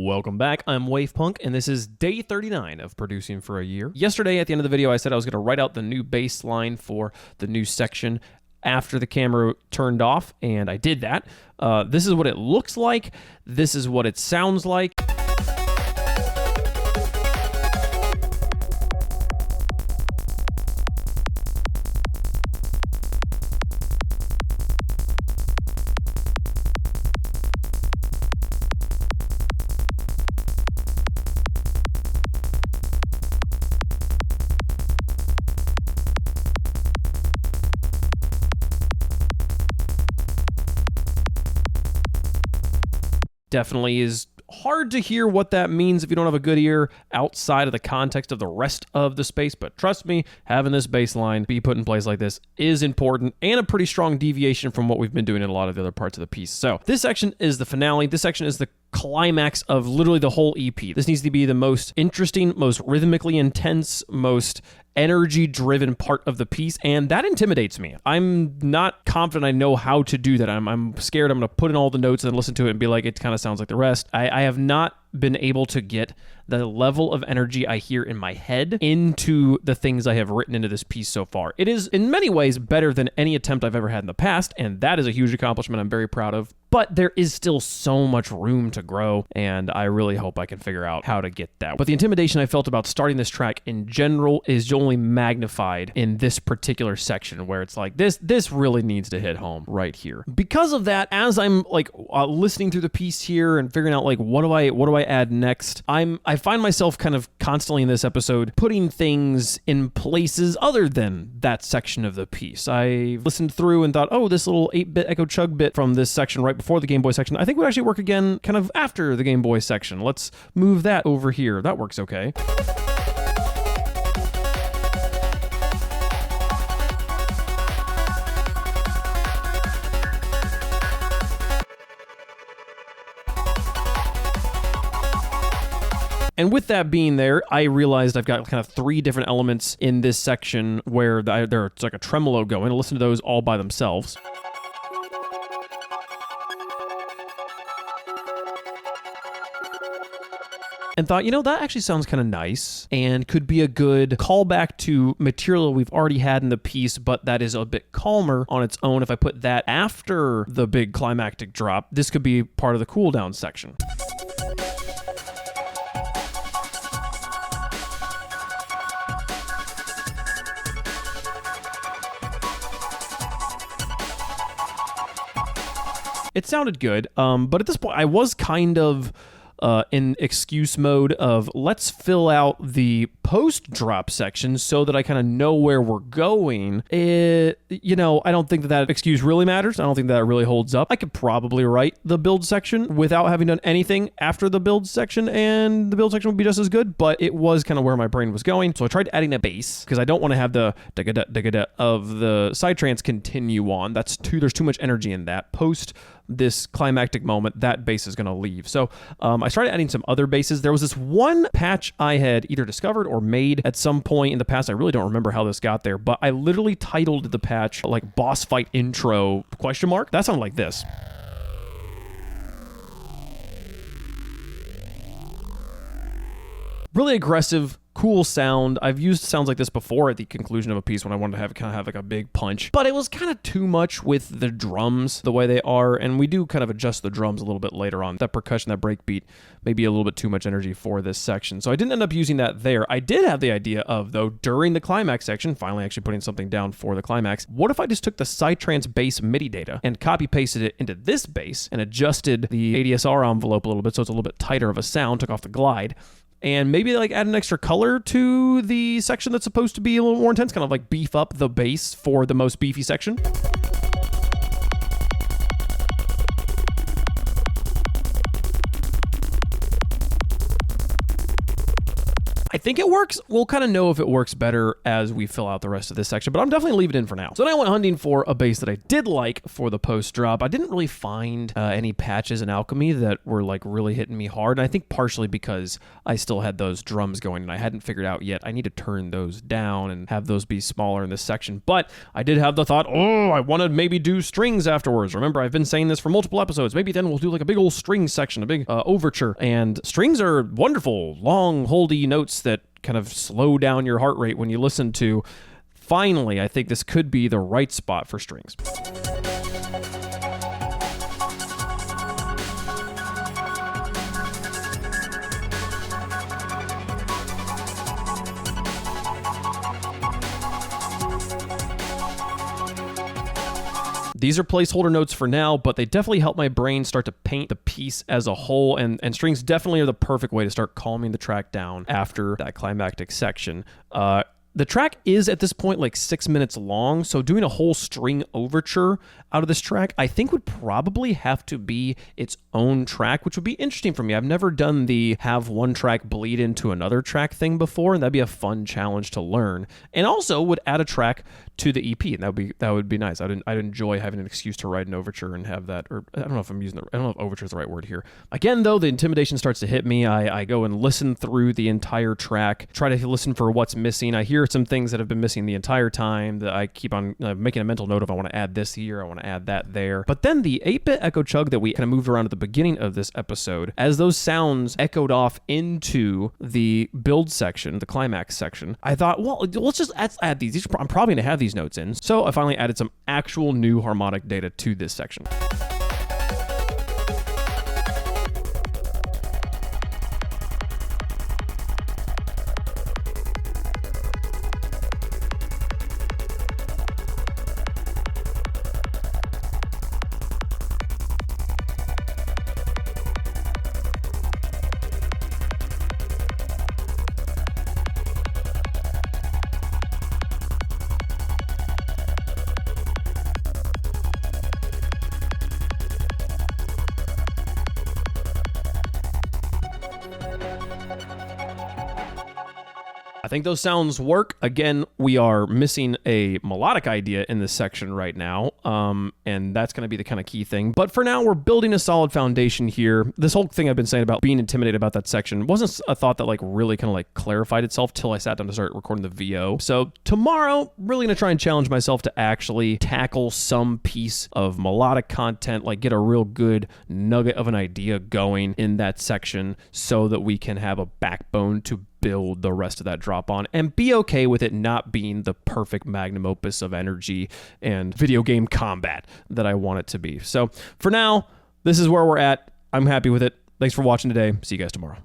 Welcome back. I'm Wavepunk, and this is day 39 of producing for a year. Yesterday, at the end of the video, I said I was going to write out the new bass line for the new section after the camera turned off, and I did that. This is what it looks like. This is what it sounds like. Definitely is hard to hear what that means if you don't have a good ear outside of the context of the rest of the space, but trust me, having this bass line be put in place like this is important and a pretty strong deviation from what we've been doing in a lot of the other parts of the piece. So this section is the finale. This section is the climax of literally the whole EP. This needs to be the most interesting, most rhythmically intense, most energy-driven part of the piece, and that intimidates me. I'm not confident I know how to do that. I'm scared I'm going to put in all the notes and listen to it and be like, it kind of sounds like the rest. I have not been able to get the level of energy I hear in my head into the things I have written into this piece so far. It is, in many ways, better than any attempt I've ever had in the past, and that is a huge accomplishment I'm very proud of. But there is still so much room to grow, and I really hope I can figure out how to get that. But the intimidation I felt about starting this track in general is only magnified in this particular section, where it's like, this really needs to hit home right here. Because of that, as I'm like listening through the piece here and figuring out like what do I add next, I find myself kind of constantly in this episode putting things in places other than that section of the piece. I listened through and thought, oh, this little 8-bit echo chug bit from this section right before the Game Boy section, I think would actually work again kind of after the Game Boy section. Let's move that over here. That works okay. And with that being there, I realized I've got kind of 3 different elements in this section where there's like a tremolo going. I'll listen to those all by themselves. And thought, you know, that actually sounds kind of nice and could be a good callback to material we've already had in the piece, but that is a bit calmer on its own. If I put that after the big climactic drop, this could be part of the cool down section. It sounded good, but at this point, I was kind of in excuse mode of let's fill out the post-drop section so that I kind of know where we're going. I don't think that excuse really matters. I don't think that really holds up. I could probably write the build section without having done anything after the build section, and the build section would be just as good, but it was kind of where my brain was going. So I tried adding a bass because I don't want to have the da-ga-da of the Psytrance continue on. There's too much energy in that. Post this climactic moment, that bass is going to leave. So I started adding some other basses. There was this one patch I had either discovered or made at some point in the past. I really don't remember how this got there, but I literally titled the patch like boss fight intro ? That sounded like this. Really aggressive, cool sound. I've used sounds like this before at the conclusion of a piece when I wanted to have like a big punch, but it was kind of too much with the drums the way they are, and we do kind of adjust the drums a little bit later on. That percussion, that breakbeat, maybe a little bit too much energy for this section, so I didn't end up using that there. I did have the idea of, though, during the climax section, finally actually putting something down for the climax, what if I just took the Psytrance bass MIDI data and copy-pasted it into this bass and adjusted the ADSR envelope a little bit so it's a little bit tighter of a sound, took off the glide, and maybe like add an extra color to the section that's supposed to be a little more intense, kind of like beef up the bass for the most beefy section. I think it works. We'll kind of know if it works better as we fill out the rest of this section, but I'm definitely leaving it in for now. So then I went hunting for a bass that I did like for the post drop. I didn't really find any patches in Alchemy that were like really hitting me hard. And I think partially because I still had those drums going and I hadn't figured out yet. I need to turn those down and have those be smaller in this section. But I did have the thought, I want to maybe do strings afterwards. Remember, I've been saying this for multiple episodes. Maybe then we'll do like a big old string section, a big overture. And strings are wonderful, long, holdy notes that kind of slow down your heart rate when you listen to. Finally, I think this could be the right spot for strings. These are placeholder notes for now, but they definitely help my brain start to paint the piece as a whole, and strings definitely are the perfect way to start calming the track down after that climactic section. The track is at this point like 6 minutes long, so doing a whole string overture out of this track, I think would probably have to be its own track, which would be interesting for me. I've never done the have one track bleed into another track thing before, and that'd be a fun challenge to learn. And also would add a track to the EP, and that would be nice. I'd enjoy having an excuse to write an overture and have that, or I don't know if overture is the right word here. Again, though, the intimidation starts to hit me. I go and listen through the entire track, try to listen for what's missing. I hear some things that have been missing the entire time that I keep on making a mental note of. I want to add this here, I want to add that there. But then the 8-bit echo chug that we kind of moved around at the beginning of this episode, as those sounds echoed off into the build section, the climax section, I thought, well, let's just add these. I'm probably going to have these notes in. So I finally added some actual new harmonic data to this section. I think those sounds work. Again, we are missing a melodic idea in this section right now, and that's going to be the kind of key thing. But for now, we're building a solid foundation here. This whole thing I've been saying about being intimidated about that section wasn't a thought that like really kind of like clarified itself till I sat down to start recording the VO. So tomorrow, really going to try and challenge myself to actually tackle some piece of melodic content, like get a real good nugget of an idea going in that section so that we can have a backbone to build the rest of that drop on and be okay with it not being the perfect magnum opus of energy and video game combat that I want it to be. So for now, this is where we're at. I'm happy with it. Thanks for watching today. See you guys tomorrow.